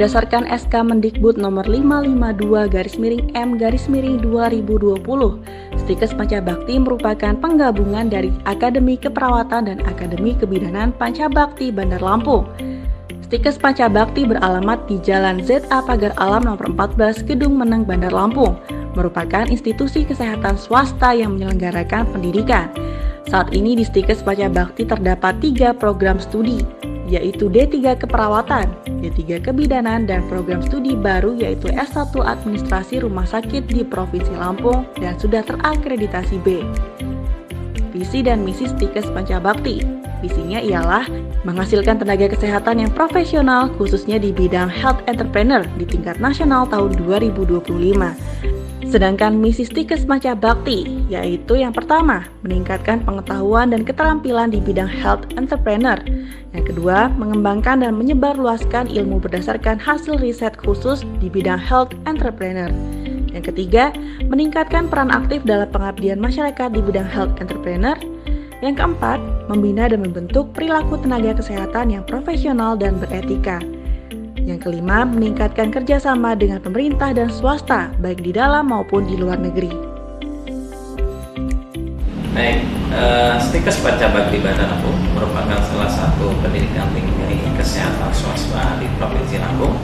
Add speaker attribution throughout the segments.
Speaker 1: Berdasarkan SK Mendikbud nomor 552/M/2020, Stikes Pancabakti merupakan penggabungan dari Akademi Keperawatan dan Akademi Kebidanan Pancabakti Bandar Lampung. Stikes Pancabakti beralamat di Jalan ZA Pagar Alam nomor 14, Gedung Meneng, Bandar Lampung, merupakan institusi kesehatan swasta yang menyelenggarakan pendidikan. Saat ini di Stikes Pancabakti terdapat 3 program studi, yaitu D3 Keperawatan, D3 Kebidanan, dan program studi baru yaitu S1 Administrasi Rumah Sakit di Provinsi Lampung dan sudah terakreditasi B. Visi dan misi Stikes Pancabakti. Visinya ialah menghasilkan tenaga kesehatan yang profesional khususnya di bidang health entrepreneur di tingkat nasional tahun 2025. Sedangkan misi Stikes Pancabakti yaitu yang pertama, meningkatkan pengetahuan dan keterampilan di bidang health entrepreneur. Yang kedua, mengembangkan dan menyebarluaskan ilmu berdasarkan hasil riset khusus di bidang health entrepreneur. Yang ketiga, meningkatkan peran aktif dalam pengabdian masyarakat di bidang health entrepreneur. Yang keempat, membina dan membentuk perilaku tenaga kesehatan yang profesional dan beretika. Yang kelima, meningkatkan kerjasama dengan pemerintah dan swasta, baik di dalam maupun di luar negeri.
Speaker 2: Baik, Stikes Pancabakti Bandar Lampung merupakan salah satu pendidikan tinggi kesehatan swasta di Provinsi Lampung.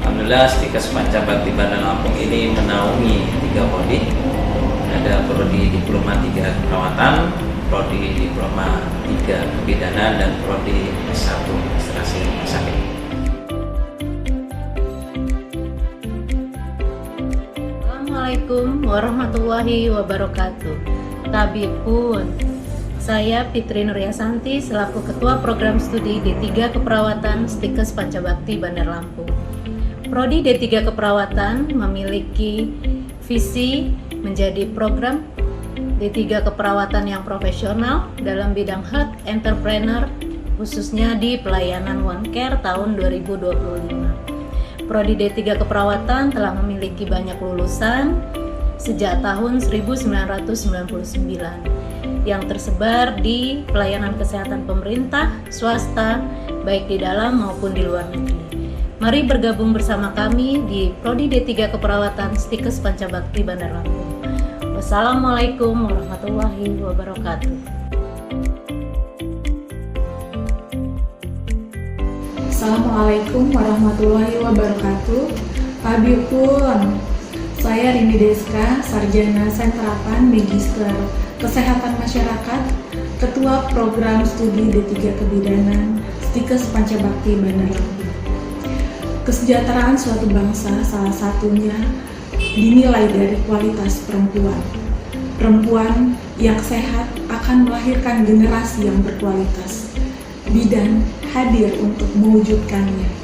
Speaker 2: Alhamdulillah, Stikes Pancabakti Bandar Lampung ini menaungi 3 prodi. Ada prodi Diploma 3 Keperawatan, prodi Diploma 3 Kebidanan, dan prodi S1 Administrasi Rumah Sakit.
Speaker 3: Assalamualaikum warahmatullahi wabarakatuh. Tabipun, saya Fitri Nuryasanti selaku Ketua Program Studi D3 Keperawatan Stikes Pancabakti Bandar Lampung. Prodi D3 Keperawatan memiliki visi menjadi program D3 Keperawatan yang profesional dalam bidang health entrepreneur khususnya di pelayanan One Care tahun 2025. Prodi D3 Keperawatan telah memiliki banyak lulusan sejak tahun 1999 yang tersebar di pelayanan kesehatan pemerintah, swasta, baik di dalam maupun di luar negeri. Mari bergabung bersama kami di Prodi D3 Keperawatan Stikes Pancabakti Bandar Lampung. Wassalamualaikum warahmatullahi wabarakatuh.
Speaker 4: Assalamualaikum warahmatullahi wabarakatuh. Tabipun, saya Rini Deska, Sarjana Senterapan Magister Kesehatan Masyarakat, Ketua Program Studi D3 Kebidanan Stikes Pancabakti Bandar Lampung. Kesejahteraan suatu bangsa salah satunya dinilai dari kualitas perempuan. Perempuan yang sehat akan melahirkan generasi yang berkualitas. Bidan hadir untuk mewujudkannya.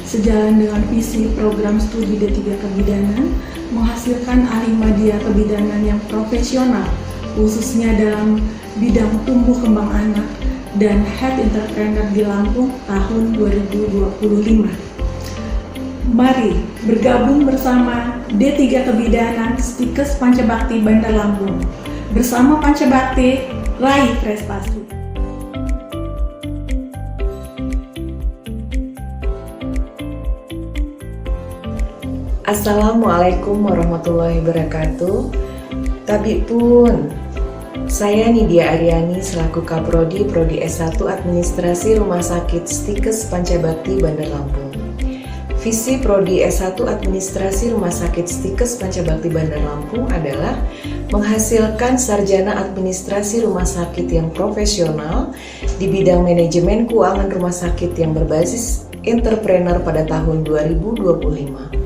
Speaker 4: Sejalan dengan visi program studi D3 Kebidanan, menghasilkan ahli media kebidanan yang profesional, khususnya dalam bidang tumbuh kembang anak dan health entrepreneur di Lampung tahun 2025. Mari bergabung bersama D3 Kebidanan Stikes Pancabakti Bandar Lampung. Bersama Pancabakti, raih prestasi.
Speaker 5: Assalamualaikum warahmatullahi wabarakatuh. Tabipun, saya Nidia Aryani selaku Kaprodi Prodi S1 Administrasi Rumah Sakit Stikes Pancabakti Bandar Lampung. Visi Prodi S1 Administrasi Rumah Sakit Stikes Pancabakti Bandar Lampung adalah menghasilkan sarjana administrasi rumah sakit yang profesional di bidang manajemen keuangan rumah sakit yang berbasis entrepreneur pada tahun 2025.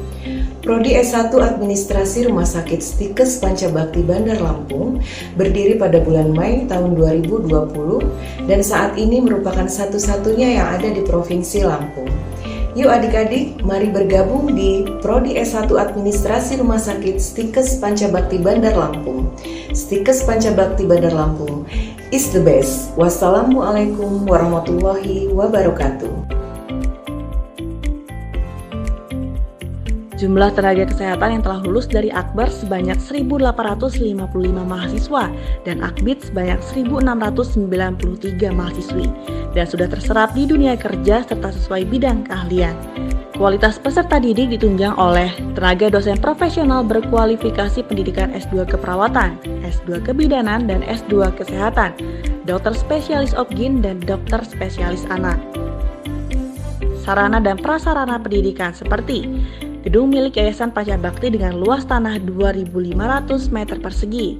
Speaker 5: Prodi S1 Administrasi Rumah Sakit Stikes Pancabakti Bandar Lampung berdiri pada bulan Mei tahun 2020 dan saat ini merupakan satu-satunya yang ada di Provinsi Lampung. Yuk adik-adik, mari bergabung di Prodi S1 Administrasi Rumah Sakit Stikes Pancabakti Bandar Lampung. Stikes Pancabakti Bandar Lampung is the best. Wassalamualaikum warahmatullahi wabarakatuh.
Speaker 1: Jumlah tenaga kesehatan yang telah lulus dari Akbar sebanyak 1.855 mahasiswa dan Akbid sebanyak 1.693 mahasiswi dan sudah terserap di dunia kerja serta sesuai bidang keahlian. Kualitas peserta didik ditunjang oleh tenaga dosen profesional berkualifikasi pendidikan S2 keperawatan, S2 kebidanan, dan S2 kesehatan, dokter spesialis obgyn, dan dokter spesialis anak. Sarana dan prasarana pendidikan seperti gedung milik Yayasan Pancabakti dengan luas tanah 2.500 meter persegi,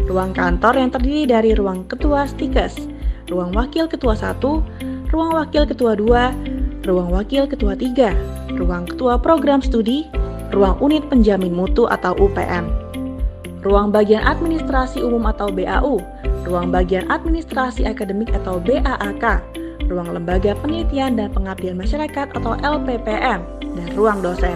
Speaker 1: ruang kantor yang terdiri dari ruang ketua Stikes, ruang wakil ketua 1, ruang wakil ketua 2, ruang wakil ketua 3, ruang ketua program studi, ruang unit penjamin mutu atau UPM, ruang bagian administrasi umum atau BAU, ruang bagian administrasi akademik atau BAAK, ruang lembaga penelitian dan pengabdian masyarakat atau LPPM, dan ruang dosen.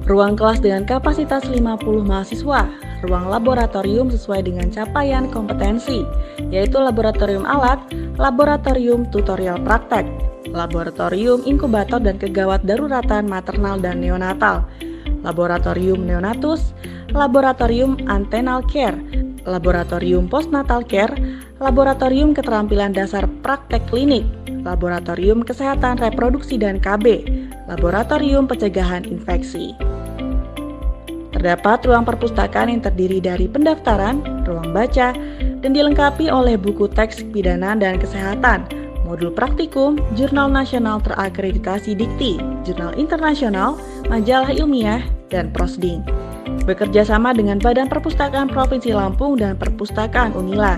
Speaker 1: Ruang kelas dengan kapasitas 50 mahasiswa, ruang laboratorium sesuai dengan capaian kompetensi, yaitu laboratorium alat, laboratorium tutorial praktek, laboratorium inkubator dan kegawat daruratan maternal dan neonatal, laboratorium neonatus, laboratorium antenatal care, laboratorium postnatal care, laboratorium keterampilan dasar praktek klinik, laboratorium kesehatan reproduksi dan KB, laboratorium pencegahan infeksi. Terdapat ruang perpustakaan yang terdiri dari pendaftaran, ruang baca, dan dilengkapi oleh buku teks kebidanan dan kesehatan, modul praktikum, jurnal nasional terakreditasi Dikti, jurnal internasional, majalah ilmiah, dan prosding. Bekerja sama dengan Badan Perpustakaan Provinsi Lampung dan Perpustakaan Unila,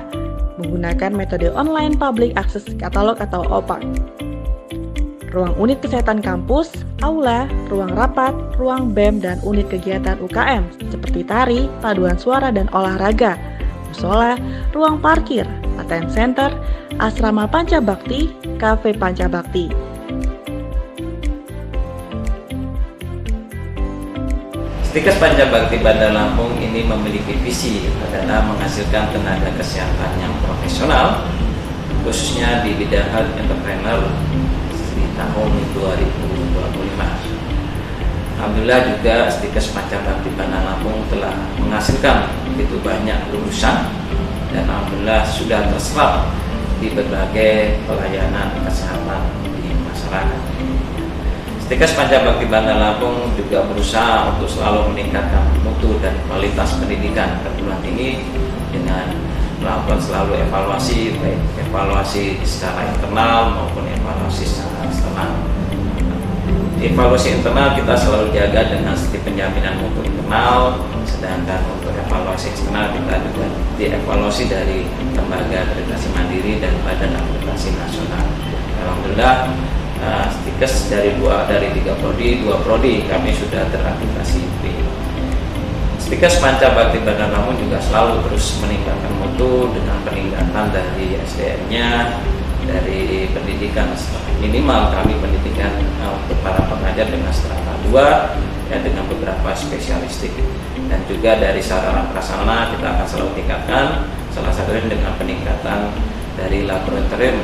Speaker 1: menggunakan metode online public access katalog atau OPAK. Ruang unit kesehatan kampus, aula, ruang rapat, ruang BEM, dan unit kegiatan UKM seperti tari, paduan suara, dan olahraga, musola, ruang parkir, ATM Center, asrama Pancabakti, kafe Pancabakti.
Speaker 2: Stikes Pancabakti Bandar Lampung ini memiliki visi adalah menghasilkan tenaga kesehatan yang profesional, khususnya di bidang health entrepreneur di tahun 2025. Alhamdulillah juga Stikes Pancabakti Bandar Lampung telah menghasilkan begitu banyak lulusan dan alhamdulillah sudah terserap di berbagai pelayanan kesehatan di masyarakat. Stikes Pancabakti Bandar Lampung juga berusaha untuk selalu meningkatkan mutu dan kualitas pendidikan perguruan tinggi dengan melakukan selalu evaluasi, baik evaluasi secara internal maupun evaluasi secara eksternal. Di evaluasi internal kita selalu jaga dengan sistem penjaminan mutu internal, sedangkan untuk evaluasi eksternal kita juga dievaluasi dari lembaga akreditasi mandiri dan badan akreditasi nasional. Alhamdulillah Stikes dari 3 prodi, 2 prodi kami sudah terakreditasi B. Stikes Pancabakti Bandar Lampung juga selalu terus meningkatkan mutu dengan peningkatan dari SDM-nya, dari pendidikan minimal kami pendidikan untuk para pengajar dengan strata 2 ya, dengan beberapa spesialistik, dan juga dari sarana prasarana kita akan selalu tingkatkan, salah satunya dengan peningkatan dari laboratorium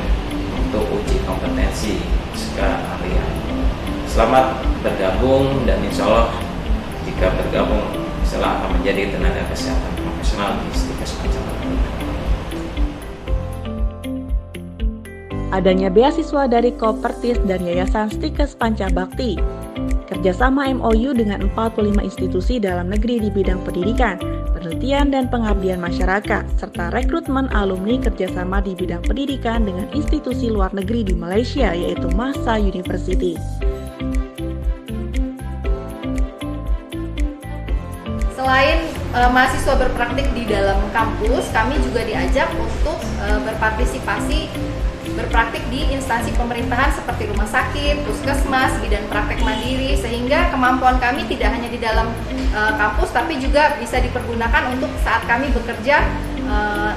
Speaker 2: untuk uji kompetensi keahlian. Selamat bergabung dan insya Allah jika bergabung setelah akan menjadi tenaga kesehatan profesional di Stikes Pancabakti.
Speaker 1: Adanya beasiswa dari Kopertis dan Yayasan Stikes Pancabakti, kerjasama MOU dengan 45 institusi dalam negeri di bidang pendidikan, penelitian dan pengabdian masyarakat, serta rekrutmen alumni kerjasama di bidang pendidikan dengan institusi luar negeri di Malaysia yaitu Masa University.
Speaker 6: Selain mahasiswa berpraktik di dalam kampus, kami juga diajak untuk berpartisipasi berpraktik di instansi pemerintahan seperti rumah sakit, puskesmas, bidan praktek mandiri, sehingga kemampuan kami tidak hanya di dalam kampus tapi juga bisa dipergunakan untuk saat kami bekerja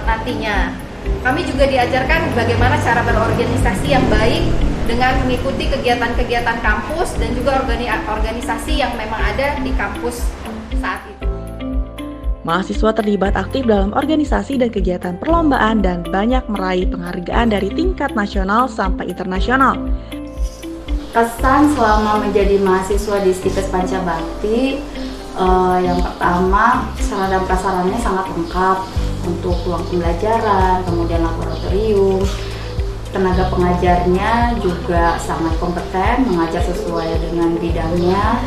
Speaker 6: nantinya. Kami juga diajarkan bagaimana cara berorganisasi yang baik dengan mengikuti kegiatan-kegiatan kampus dan juga organisasi yang memang ada di kampus saat itu.
Speaker 1: Mahasiswa terlibat aktif dalam organisasi dan kegiatan perlombaan dan banyak meraih penghargaan dari tingkat nasional sampai internasional.
Speaker 7: Kesan selama menjadi mahasiswa di Stikes Pancabakti, yang pertama sarana dan prasarannya sangat lengkap untuk ruang pembelajaran, kemudian laboratorium, tenaga pengajarnya juga sangat kompeten, mengajar sesuai dengan bidangnya.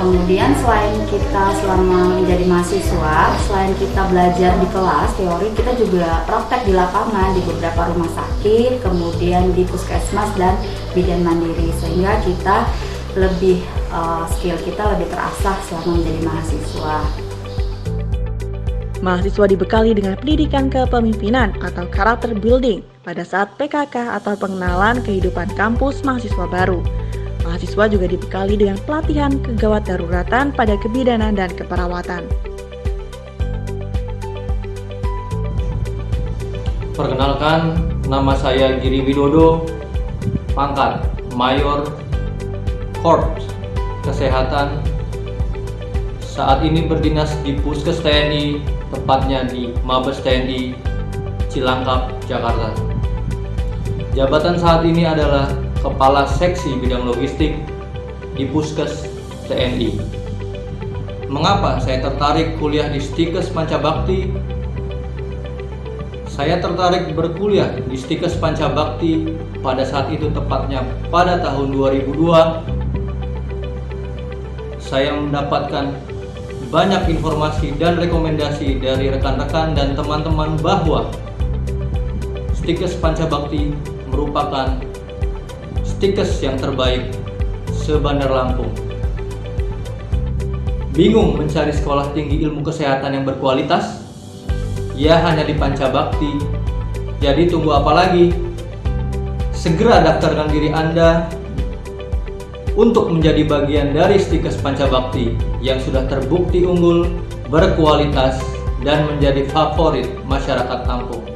Speaker 7: Kemudian selain kita selama menjadi mahasiswa, selain kita belajar di kelas teori, kita juga praktek di lapangan di beberapa rumah sakit, kemudian di puskesmas dan bidan mandiri, sehingga kita lebih skill kita lebih terasah selama menjadi mahasiswa.
Speaker 1: Mahasiswa dibekali dengan pendidikan kepemimpinan atau character building pada saat PKK atau pengenalan kehidupan kampus mahasiswa baru. Mahasiswa juga dibekali dengan pelatihan kegawat daruratan pada kebidanan dan keperawatan.
Speaker 8: Perkenalkan, nama saya Giri Widodo, pangkat Mayor Korps Kesehatan. Saat ini berdinas di Puskes TNI, tepatnya di Mabes TNI Cilangkap, Jakarta. Jabatan saat ini adalah Kepala Seksi Bidang Logistik di Puskes TNI. Mengapa saya tertarik kuliah di Stikes Pancabakti? Saya tertarik berkuliah di Stikes Pancabakti pada saat itu, tepatnya pada tahun 2002. Saya mendapatkan banyak informasi dan rekomendasi dari rekan-rekan dan teman-teman bahwa Stikes Pancabakti merupakan Stikes yang terbaik se-Bandar Lampung. Bingung mencari sekolah tinggi ilmu kesehatan yang berkualitas? Ya, hanya di Pancabakti. Jadi tunggu apa lagi? Segera daftarkan diri Anda untuk menjadi bagian dari Stikes Pancabakti yang sudah terbukti unggul, berkualitas, dan menjadi favorit masyarakat Lampung.